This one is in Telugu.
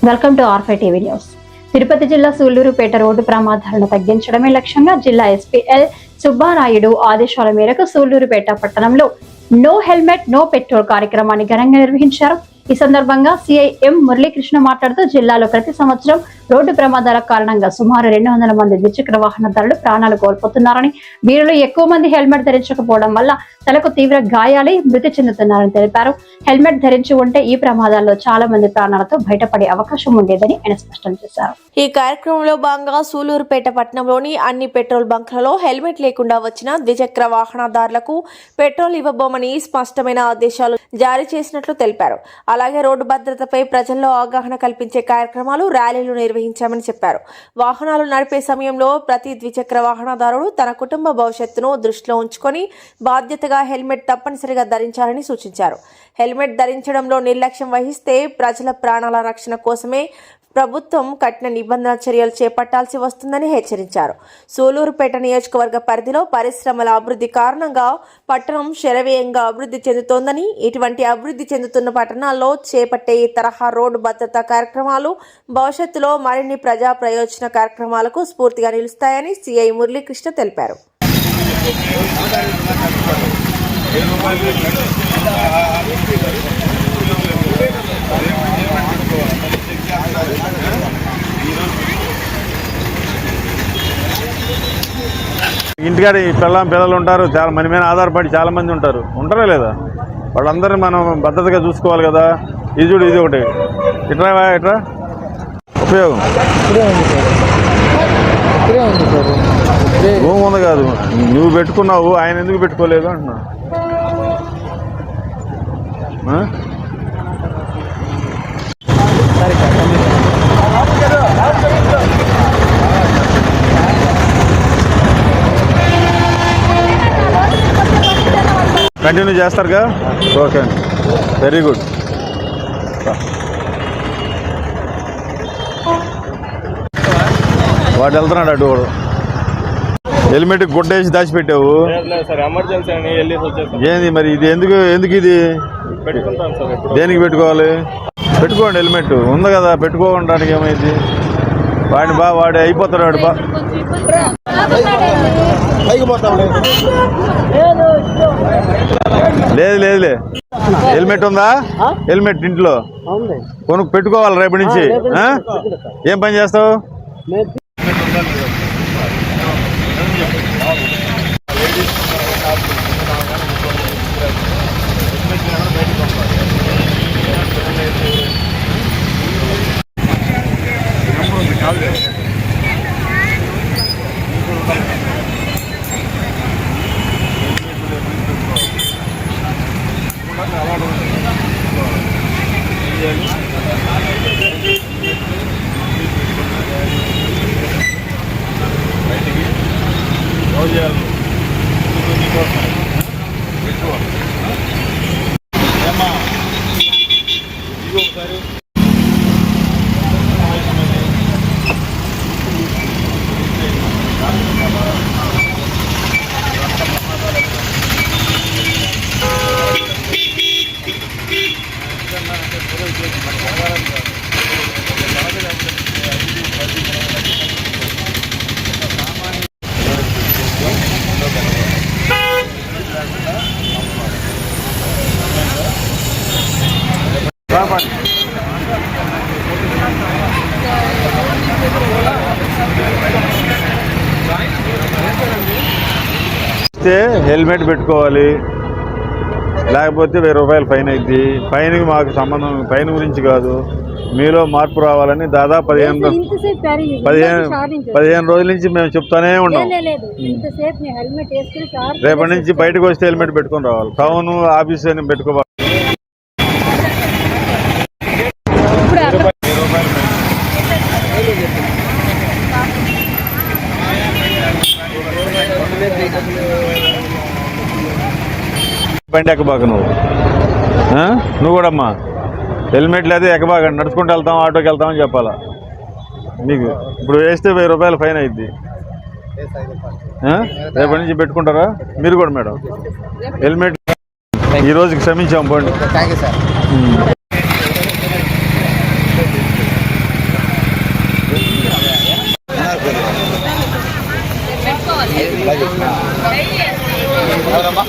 Welcome to R five TV news. Tirupati జిల్లా సూళ్లూరుపేట రోడ్డు ప్రమాదాలను తగ్గించడమే లక్ష్యంగా జిల్లా ఎస్పీ ఎల్ సుబ్బారాయుడు ఆదేశాల మేరకు సూళ్లూరుపేట పట్టణంలో నో హెల్మెట్ నో పెట్రోల్ కార్యక్రమాన్ని ఘనంగా నిర్వహించారు. ఈ సందర్భంగా సిఐ ఎం మురళీకృష్ణ మాట్లాడుతూ జిల్లాలో ప్రతి సంవత్సరం రోడ్డు ప్రమాదాల కారణంగా సుమారు 200 మంది ద్విచక్ర వాహనదారులు ప్రాణాలు కోల్పోతున్నారని, వీరిలో ఎక్కువ మంది హెల్మెట్ ధరించకపోవడం వల్ల తలకు తీవ్ర గాయాలై మృతి చెందుతున్నారని తెలిపారు. హెల్మెట్ ధరించి ఉంటే ఈ ప్రమాదాల్లో చాలా మంది ప్రాణాలతో బయటపడే అవకాశం ఉండేదని ఆయన స్పష్టం చేశారు. ఈ కార్యక్రమంలో భాగంగా సూళ్లూరుపేట పట్టణంలోని అన్ని పెట్రోల్ బంక్లలో హెల్మెట్ లేకుండా వచ్చిన ద్విచక్ర వాహనదారులకు పెట్రోల్ ఇవ్వబోమని స్పష్టమైన ఆదేశాలు జారీ చేసినట్లు తెలిపారు. అలాగే రోడ్డు భద్రతపై ప్రజల్లో అవగాహన కల్పించే కార్యక్రమాలు, ర్యాలీలు నిర్వహించామని చెప్పారు. వాహనాలు నడిపే సమయంలో ప్రతి ద్విచక్ర వాహనదారుడు తన కుటుంబ భవిష్యత్తును దృష్టిలో ఉంచుకొని బాధ్యతగా హెల్మెట్ తప్పనిసరిగా ధరించాలని సూచించారు. హెల్మెట్ ధరించడంలో నిర్లక్ష్యం వహిస్తే ప్రజల ప్రాణాల రక్షణ కోసమే ప్రభుత్వం కఠిన నిబంధన చర్యలు చేపట్టాల్సి వస్తుందని హెచ్చరించారు. సూళ్లూరుపేట నియోజకవర్గ పరిధిలో పరిశ్రమల అభివృద్ధి కారణంగా పట్టణం శరవేగంగా అభివృద్ధి చెందుతోందని, ఇటువంటి అభివృద్ధి చెందుతున్న పట్టణాల్లో చేపట్టే ఈ తరహా రోడ్డు భద్రతా కార్యక్రమాలు భవిష్యత్తులో మరిన్ని ప్రజా ప్రయోజన కార్యక్రమాలకు స్ఫూర్తిగా నిలుస్తాయని సిఐ మురళీకృష్ణ తెలిపారు. ఇంటికాడ పిల్లలు ఉంటారు, చాలా మన మీద ఆధారపడి చాలా మంది ఉంటారా లేదా? వాళ్ళందరినీ మనం భద్రతగా చూసుకోవాలి కదా. ఇది చూడు, ఇది ఒకటి ఇట్రా ఉపయోగం భూమి ఉంది కాదు, నువ్వు పెట్టుకున్నావు, ఆయన ఎందుకు పెట్టుకోలేదు అంటున్నా. కంటిన్యూ చేస్తారుగా? ఓకే అండి, వెరీ గుడ్. వాడు వెళ్తున్నాడు అటు. హెల్మెట్ గుడ్డేసి దాచిపెట్టావు ఏంది మరి? ఇది ఎందుకు ఇది దేనికి పెట్టుకోవాలి? పెట్టుకోండి, హెల్మెట్ ఉంది కదా, పెట్టుకోవడానికి ఏమైంది? వాడు అయిపోతాడు, వాడు లేదు హెల్మెట్ ఉందా? హెల్మెట్ ఇంట్లో పెట్టుకోవాలి రేపటి నుంచి. ఏం పని చేస్తావు? హెల్మెట్ పెట్టుకోవాలి, లేకపోతే 1000 రూపాయలు ఫైన్ అయింది. ఫైన్కి మాకు సంబంధం, ఫైన్ గురించి కాదు, మీలో మార్పు రావాలని దాదాపు 15 రోజుల నుంచి మేము చెప్తానే ఉన్నాం. రేపటి నుంచి బయటకు వస్తే హెల్మెట్ పెట్టుకొని రావాలి. టౌన్ ఆఫీస్ అని పెట్టుకోవాలి. బండి ఎక్కబాక నువ్వు కూడా అమ్మా, హెల్మెట్ లేదా ఎక్కబాక, నడుచుకుంటూ వెళ్తాం, ఆటోకి వెళ్తామని చెప్పాలా నీకు. ఇప్పుడు వేస్తే 1000 రూపాయలు ఫైన్ అయింది. రేపటి నుంచి పెట్టుకుంటారా మీరు కూడా? మేడం హెల్మెట్ ఈ రోజుకి క్షమించాం పోండి. ఎవరమ్మా